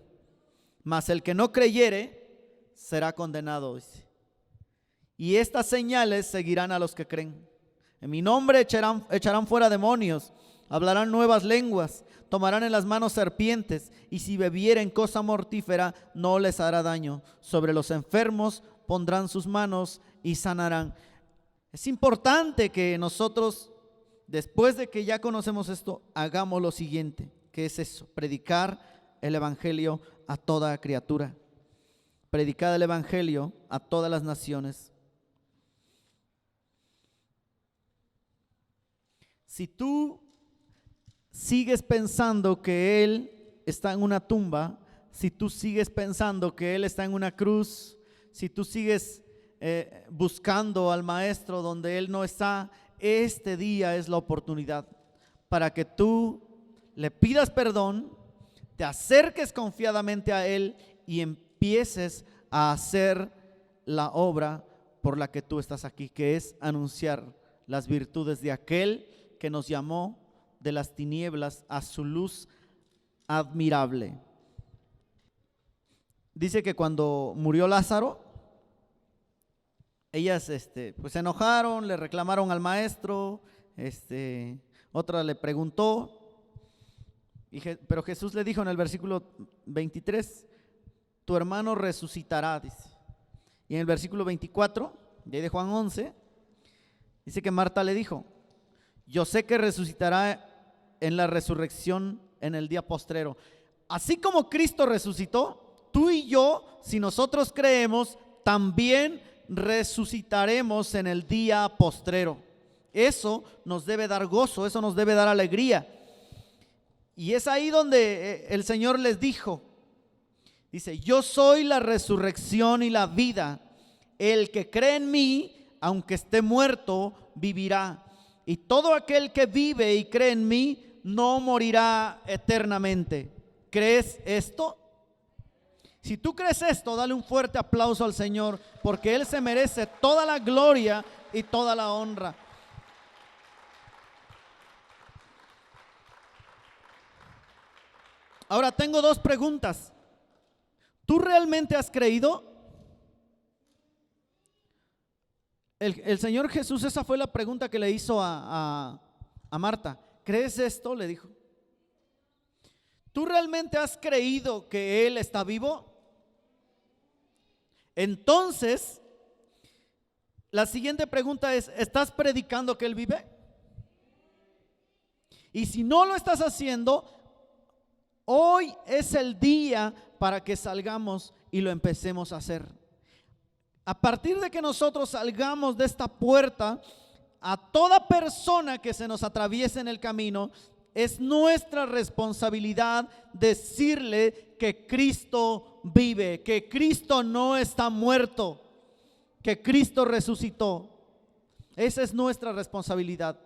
Mas el que no creyere será condenado, dice. Y estas señales seguirán a los que creen. En mi nombre echarán fuera demonios, hablarán nuevas lenguas, tomarán en las manos serpientes, y si bebieren cosa mortífera no les hará daño. Sobre los enfermos pondrán sus manos y sanarán. Es importante que nosotros, después de que ya conocemos esto, hagamos lo siguiente, que es eso: predicar el evangelio a toda criatura. Predicar el evangelio a todas las naciones. Si tú sigues pensando que Él está en una tumba, si tú sigues pensando que Él está en una cruz, si tú sigues buscando al Maestro donde Él no está, este día es la oportunidad para que tú le pidas perdón, te acerques confiadamente a Él y empieces a hacer la obra por la que tú estás aquí, que es anunciar las virtudes de aquel que nos llamó de las tinieblas a su luz admirable. Dice que cuando murió Lázaro, ellas pues se enojaron, le reclamaron al maestro, otra le preguntó, pero Jesús le dijo en el versículo 23, tu hermano resucitará, dice. Y en el versículo 24 de Juan 11, dice que Marta le dijo, yo sé que resucitará en la resurrección en el día postrero. Así como Cristo resucitó, tú y yo, si nosotros creemos, también resucitaremos en el día postrero. Eso nos debe dar gozo, eso nos debe dar alegría. Y es ahí donde el Señor les dijo, dice, yo soy la resurrección y la vida. El que cree en mí, aunque esté muerto, vivirá. Y todo aquel que vive y cree en mí no morirá eternamente. ¿Crees esto? Si tú crees esto, dale un fuerte aplauso al Señor, porque Él se merece toda la gloria y toda la honra. Ahora tengo dos preguntas. ¿Tú realmente has creído? El Señor Jesús, esa fue la pregunta que le hizo a Marta. ¿Crees esto?, le dijo. ¿Tú realmente has creído que Él está vivo? Entonces, la siguiente pregunta es, ¿estás predicando que Él vive? Y si no lo estás haciendo, hoy es el día para que salgamos y lo empecemos a hacer. A partir de que nosotros salgamos de esta puerta, a toda persona que se nos atraviese en el camino, es nuestra responsabilidad decirle que Cristo vive, que Cristo no está muerto, que Cristo resucitó. Esa es nuestra responsabilidad.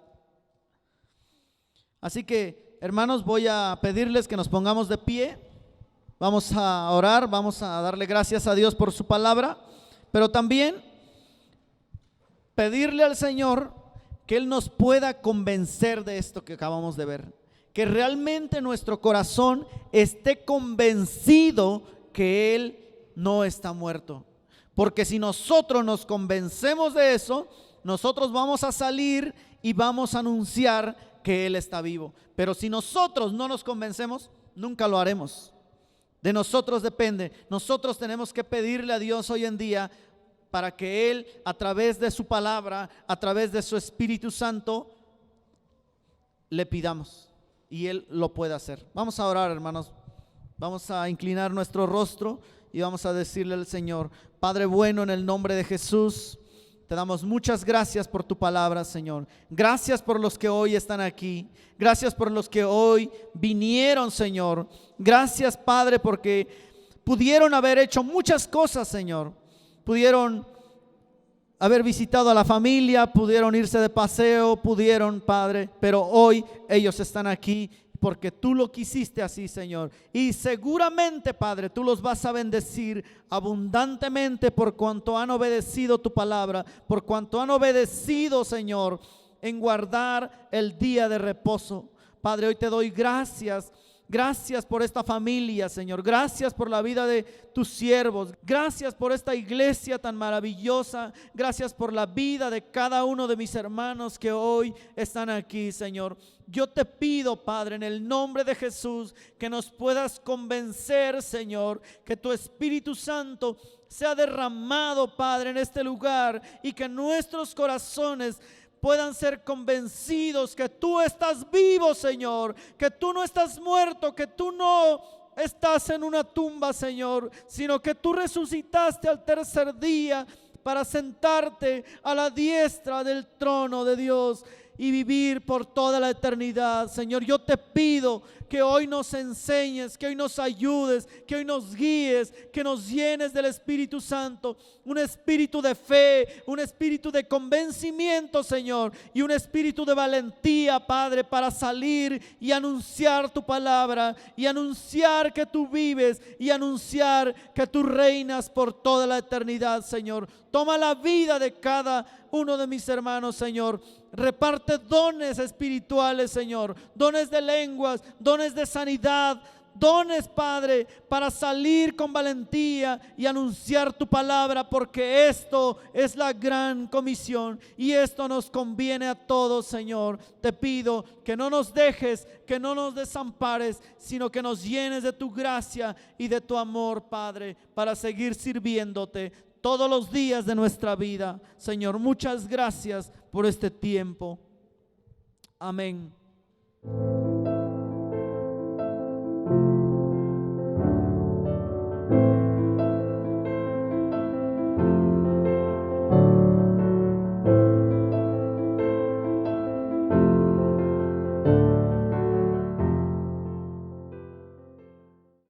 Así que, hermanos, voy a pedirles que nos pongamos de pie. Vamos a orar, vamos a darle gracias a Dios por su palabra. Pero también pedirle al Señor que Él nos pueda convencer de esto que acabamos de ver, que realmente nuestro corazón esté convencido que Él no está muerto. Porque si nosotros nos convencemos de eso, nosotros vamos a salir y vamos a anunciar que Él está vivo. Pero si nosotros no nos convencemos, nunca lo haremos. De nosotros depende. Nosotros tenemos que pedirle a Dios hoy en día para que Él, a través de su palabra, a través de su Espíritu Santo, le pidamos y Él lo puede hacer. Vamos a orar, hermanos. Vamos a inclinar nuestro rostro y vamos a decirle al Señor: Padre bueno, en el nombre de Jesús, te damos muchas gracias por tu palabra, Señor. Gracias por los que hoy están aquí. Gracias por los que hoy vinieron, Señor. Gracias, Padre, porque pudieron haber hecho muchas cosas, Señor. Pudieron haber visitado a la familia, pudieron irse de paseo, pudieron, Padre, pero hoy ellos están aquí porque tú lo quisiste así, Señor. Y seguramente, Padre, tú los vas a bendecir abundantemente por cuanto han obedecido tu palabra, por cuanto han obedecido, Señor, en guardar el día de reposo. Padre, hoy te doy gracias. Gracias por esta familia, Señor. Gracias por la vida de tus siervos. Gracias por esta iglesia tan maravillosa. Gracias por la vida de cada uno de mis hermanos que hoy están aquí, Señor. Yo te pido, Padre, en el nombre de Jesús, que nos puedas convencer, Señor, que tu Espíritu Santo sea derramado, Padre, en este lugar, y que nuestros corazones puedan ser convencidos que tú estás vivo, Señor, que tú no estás muerto, que tú no estás en una tumba, Señor, sino que tú resucitaste al tercer día para sentarte a la diestra del trono de Dios y vivir por toda la eternidad. Señor, yo te pido que hoy nos enseñes, que hoy nos ayudes, que hoy nos guíes, que nos llenes del Espíritu Santo, un espíritu de fe, un espíritu de convencimiento, Señor, y un espíritu de valentía, Padre, para salir y anunciar tu palabra, y anunciar que tú vives, y anunciar que tú reinas por toda la eternidad, Señor. Toma la vida de cada uno de mis hermanos, Señor. Reparte dones espirituales, Señor, dones de lenguas, dones de sanidad, dones, Padre, para salir con valentía y anunciar tu palabra, porque esto es la gran comisión y esto nos conviene a todos, Señor. Te pido que no nos dejes, que no nos desampares, sino que nos llenes de tu gracia y de tu amor, Padre, para seguir sirviéndote todos los días de nuestra vida. Señor, muchas gracias por este tiempo. Amén.